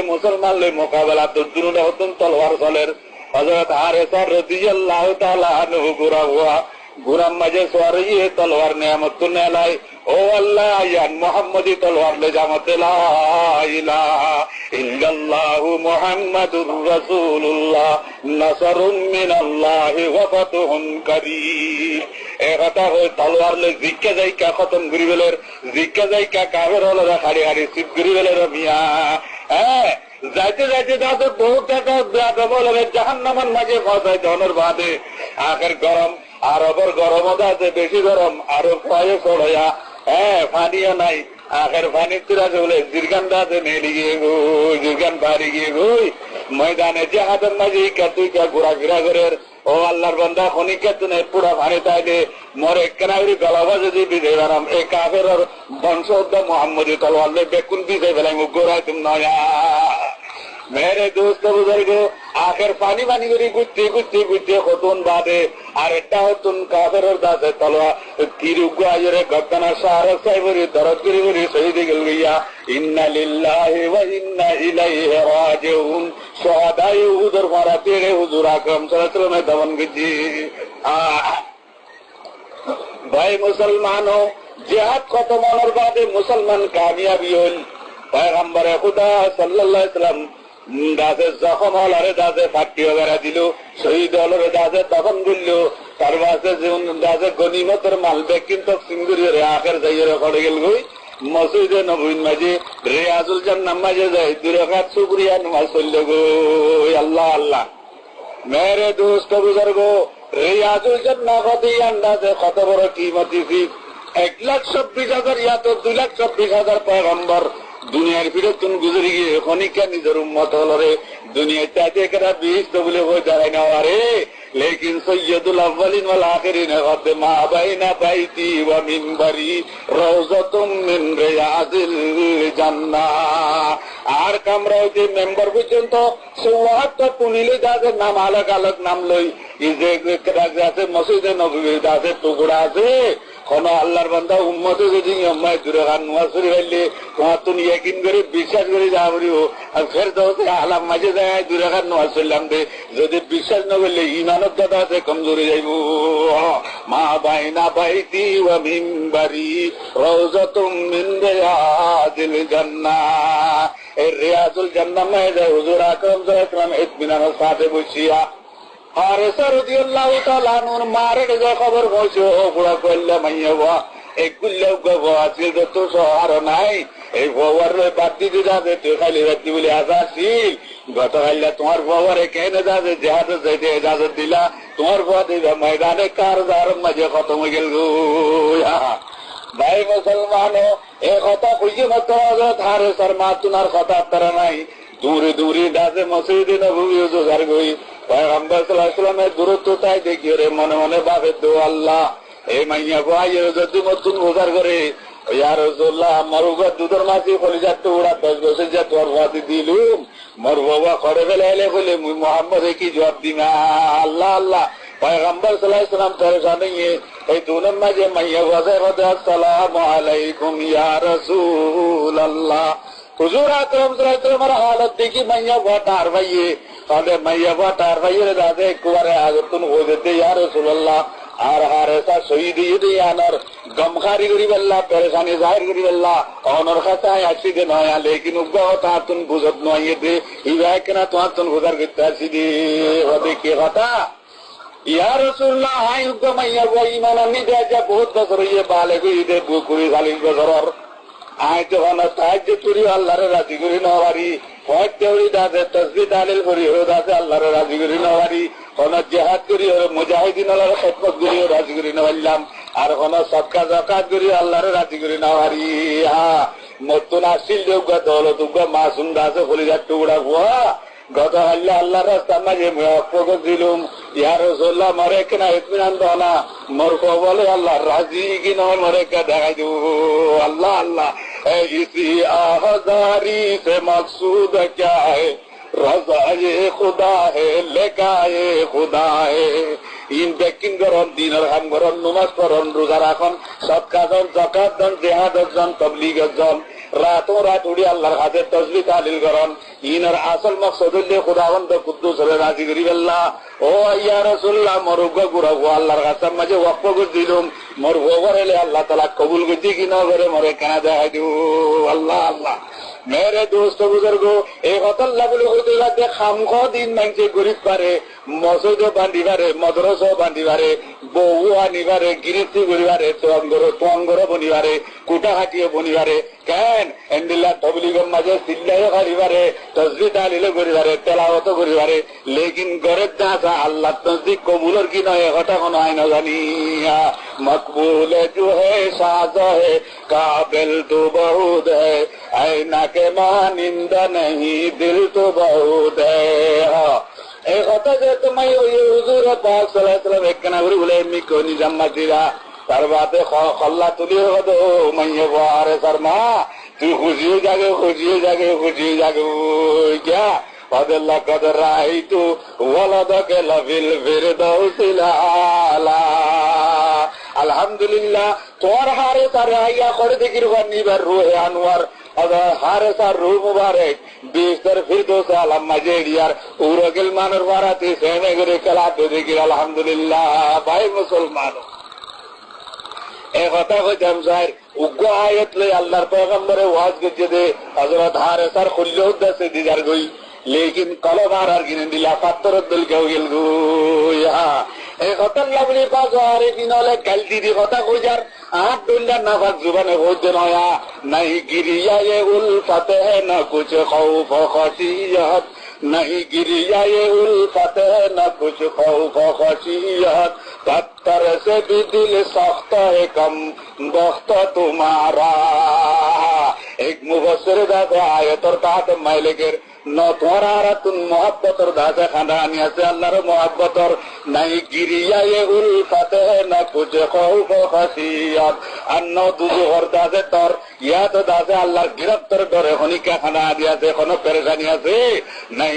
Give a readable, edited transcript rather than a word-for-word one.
মুসলমান লই মোকাবেলা দুর্দুনুটা হতুন তলোয়ার চলের হযরত হারেসা রাদিয়াল্লাহু তাআলা আনহু গুরাম মাঝে সোয়ারিয়ে তলোয়ার নিয়ামতুন আলাই ও আল্লাহ ইয়ান মুহাম্মদি তলোয়ার লে জামাতে লা ইলাহা ইল্লাল্লাহু মুহাম্মাদুর রাসূলুল্লাহ নাসরুম মিনাল্লাহি ওয়া ফাতহুন কারীম এটা হয় তলোয়ার লে জিক্কা যাইকা খতম করিবেলের জিক্কা যাইকা কাফের হলো খাড়ি খাড়ি সিপ করিবেলের মিয়া হ্যাঁ যাইতে যাইতে তাদের বহু টাকা বলবে জাহান্নামের মাঝে ফসাই ধনের বাদে আখের গরম আর অপর গরম আছে বেশি গরম আরো কয়ে চড়া হ্যাঁ পানিও নাই আখের পানির তুরা চলে জিরগানটা আছে নেলি গিয়ে গো জিরগান বাড়ি গিয়ে গই ময়দানে যে হাতের মাঝে তুইকা ঘোরাফেরা করে ও আল্লাহর বান্দা খনিকা তুনে পুরা পানি তাইলে মরে কেনারি গলাবা যদি বিজয় বানাম এই কাফের বংশোদ্ধ মোহাম্মদী তলোয়ার বেকুন বিজয় বেলায় মুখ গোড়ায় তুমি নয়া मेरे दोस्त बुजुर्ग आखिर पानी पानी करी गुच्चे गुच्चे गुच्चे खतून बादे আর এটা হতুন কাফের দাসে তলোয়া তিরুগা আয়রে গতনা সারা সাইবরি দরদ করি করি শহীদ গেল গিয়া ইন্না লিল্লাহি ওয়া ইন্না ইলাইহি রাজিউন সুহাদায়ে হুজুর মারাতে রে হুজুর আকরাম সাল্লাল্লাহু আলাইহি ওয়াসাল্লাম দমন গজি ভাই মুসলমানো জিহাদ খতম হওয়ার বাদে মুসলমান কামিয়াবি হল পয়গম্বরে খুদা সাল্লাল্লাহু আলাইহি ওয়াসাল্লাম দাসে যখন হলারে দাসে ফাটি ওগেরা দিল শহীদ হলরে দাসে দফন করল তার বাসে দাসে গনিমতের মালবে কিন্তু সিঙ্গুরি আখের যাইয়ে করে গেল গই মসজিদে নবীন মাঝে রিয়াজুল জান্নাহ মাঝে যাই দুই রাকাত শুকরিয়া নামাজ পড়ল গো আল্লাহ আল্লাহ মেরে দোস্ত বুজুর্গ রিয়াজুল জান্নাহ কতি আন্দাজে কত বড় কিমতি ফিক 1,26,000 ইয়া তো 2,26,000 পয়গম্বর দুনিয়ার ফিরে তুন গুজরি গিয়ে খনিকা নিজের উম্মত হলরে দুনিয়ার চাইতে একটা বিশ তো বলে হয়ে যায় না আরে লেকিন সৈয়দুল আউয়ালিন ওয়াল আখিরিন কদ মা বাইনা বাইতি ওয়া মিনবারি রাউযাতুম মিন রিয়াজিল জান্নাহ আর কামরা হইতে মেম্বার পর্যন্ত 74 পুনিলে যাদের নাম আলাদা আলাদা নাম লই এই যে আছে মসজিদে নববীর দাসের টুকরা আছে কোন আল্লাহর বান্দা উম্মতে যদি আম্মায় দূরে গান নামাজ পড়ি ফেললে তোমার তো ইয়াকিন করে বিশ্বাস করে যা করিও আর ফের তো আলাম মাঝে যায় দূরে গান নামাজ পড়লাম দে যদি বিশ্বাস না করলে ইমানত দাদা আছে কমজোরি যাইব মা বাইনা বাইতি ওয়া মিনবারি রাউযাতুম মিন রিয়াজিল জান্নাহ এই রিয়াজুল জান্নাহ মাঝে হুজুর আকরাম সাল্লাল্লাহু আলাইহি ওয়াসাল্লাম ইতমিনানের সাথে বসিয়া হারেসা রাদিয়াল্লাহু তাআলা আনহুর মারে যে খবর পৌঁছে ও পুরা কইলে মাইয়াবা এগুলো গো আছে তো সহার নাই এই বওয়ারে বাতি দি যাবে তুই খালি রাতি বলে আসাসিল গতকাইলা তোমার বওয়ারে কেনে যাবে জিহাদ যাইতে ইজাজত দিলা তোমার বাদে ময়দানে কারদার মাঝে খতম হয়ে গেল গো ভাই মুসলমানো এ কথা কইছে মত হারেসার মা তুনার কথা তারা নাই দূরে দূরে দাসে মসজিদে নববী উজার গই পয়গম্বর সাল্লাল্লাহু আলাইহি ওয়াসাল্লামের দূরত্ব তাই দেখি রে মনে মনে ভাবে দো আল্লাহ এই মাইয়া গো আইয়ে যদি মতুন উজার করে ইয়া রাসূলুল্লাহ মরুগা দুধর মাছি কলিজা টুকরা 10 বছর যা তোর ওয়াদি দিলুম মর বাবা করে ফেলাইলে বলে মুই মুহাম্মদে কি জবাব দিমা আল্লাহ আল্লাহ পয়গম্বর সাল্লাল্লাহু আলাইহি ওয়াসাল্লাম পরেশান নিয়ে এই দুনের মাঝে মাইয়া ওয়াজে আসসালামু আলাইকুম ইয়া রাসূলুল্লাহ হুজুর আকরাম সাল্লাল্লাহু আলাইহি ওয়াসাল্লামের হালত দেখি মাইয়া বাটার ভাইয়ে তাহলে মাইয়া বাটার ভাইয়ের দাদে একবারে আগতুন হইতে ইয়া রাসূলুল্লাহ আর হারেসা শহীদ ইয়ানার গমখারি করি বললা পরেশানি জাহির করি বললা অনর খাতায় আসি দে নয়া লেকিন উগ্র তাতুন বুঝত নয় দে ইবাই কেনা তাতুন গুজার করতে আসি দে হবে কি কথা ইয়া রাসূলুল্লাহ হাই উগ্র মাইয়া গো ঈমান আনি দে যা বহুত বছর ইয়ে বালে গই দে বুকুরি খালিন বছর আয় যখন সাহায্য করি আল্লাহরে রাজি করি নবারি ফয়েদ দেউরি দাদে তসবিহ তাহলিল করি ও দাদে আল্লাহরে রাজি করি নবারি কোন জিহাদ করি ওর মুজাহিদিন আল্লাহর খেদমত করি রাজি করি নবারলাম আর কোন সদকা যাকাত করি আল্লাহরে রাজি করি নবারি হ্যাঁ নতুন আসিল দেউগা দৌলত উগা মাসুম দাসে ফলিজার টুকরা গুয়া গত আল্লাহ আল্লাহর রাস্তার মাঝে মুয়াফফাক দিলুম ইয়া রাসূলুল্লাহ মরে কিনা ইতমিনান দাও না মোর বলে আল্লাহ রাজি কি নয় মরে কা দেখাই দেব আল্লাহ আল্লাহ इसी आज़ारी से मकसूद क्या है रज़ाए खुदा है लेकाए खुदा है ইন বেকিন গরম দিনের কাম গরম নমাজ পড়ন রোজা রাখন সৎকার জন যাকাত জন জিহাদ জন তাবলীগ জন রাত উড়ি আল্লাহর কাছে তসবিহ তাহলিল করন। ইনার আসল মকসদ হইলে খুদাবন্ধ কুদ্দুস রে রাজি করি আল্লাহ। ও ইয়া রাসূলুল্লাহ মরুগ গুরাগ আল্লাহর কাছে মাঝে ওয়াকফ করে দিলুম, মোর গোবরেলে আল্লাহ তাআলা কবুল করতে কি না করে মরে কেনা দেখাই দিও। আল্লাহ আল্লাহ মেরে দোস্ত বুজুর্গো, এই হতল লাগলে হইতে লাগে খামখ দিন মানছে গরিব পারে, মসজিদও বান্ধিবারে, মদ্রসাও বান্ধিবারে, বউ আনিবারে, গিরিস্তি করিবারে, তোয়াঙ্গর বনিবারে, কুটা হাটিও বনিবারে, কেন এন্ডিল্লা তবলিগর মাঝে চিল্লাইও করিবারে, তসবিহ তাহলিলও করিবারে, তেলাওয়াতও করিবারে, লেকিন গরের দাসা আল্লাহ নজদিক কবুলর কি নয় কথা কোনো আইন জানিয়া। মকবুল জো হে সাজ হে কাবিল তো বহুত হে, আয়না কে মানিন্দা নেহি দিল তো বহুত হে। এই কথা যে তোমায় ওই হুজুর পাক সাল্লাল্লাহু আলাইহি ওয়াসাল্লাম একখানা করে বলে এমনি কোন জাম্মাতিরা তার বাদে খল্লা তুলি হতো মাইয়ে বারে শর্মা তুই খুশিও জাগে ক্যা আল্লাহ কদর রাইতু ওয়ালাদাকে লাফিল ফিরদাউসিল আলা। আলহামদুলিল্লাহ তোর হারে তার আইয়া করে দেখির নিবার রুহে আনোয়ার হারে তার রু মুবারক বিস্তর ফিরদৌস আলা মাজেরিয়ার উরগিল মানের বারাতে সেনে করে কালাতে দেখির। আলহামদুলিল্লাহ ভাই মুসলমান, কথা কইতাম স্যার উগ্র আয়াত লই আল্লাহর পয়গম্বরে ওয়াজ করছে দে হযরত হারে তার খুল্লে উদ্দেশ্যে দিদার গই, লেকিন কলবার আর কিনে দিলা পাত্তর দল কেউ গেল গো। এই কথা লাগলি বাজারে দিনলে কালতি দি কথা কইজার আট ডুল্লা নাফাক জুবানে হইতে নয়া নাই গিরিয়া এ উলফাতে হে না কুছ খৌফ খসিয়ত, नहीं गिरिया ये उल्फत है न कुछ खौफ खशियत, पत्थर से भी दिल सख्त है कम बख्त तुम्हारा। एक मुफस्सिर दादे आयतर ताहत माइलेकर न तुम्हारा तुम मोहब्बतर दादे खानदानी से अल्लाहर मोहब्बतर नहीं गिरिया ये उल्फत है न कुछ खौफ खशियत। अन्नो दुजुहर दादे तर या तो दादे अल्लाहर गिरफ्तार डरे होनी क्या खाना दिया से कोनो परेशानी से नहीं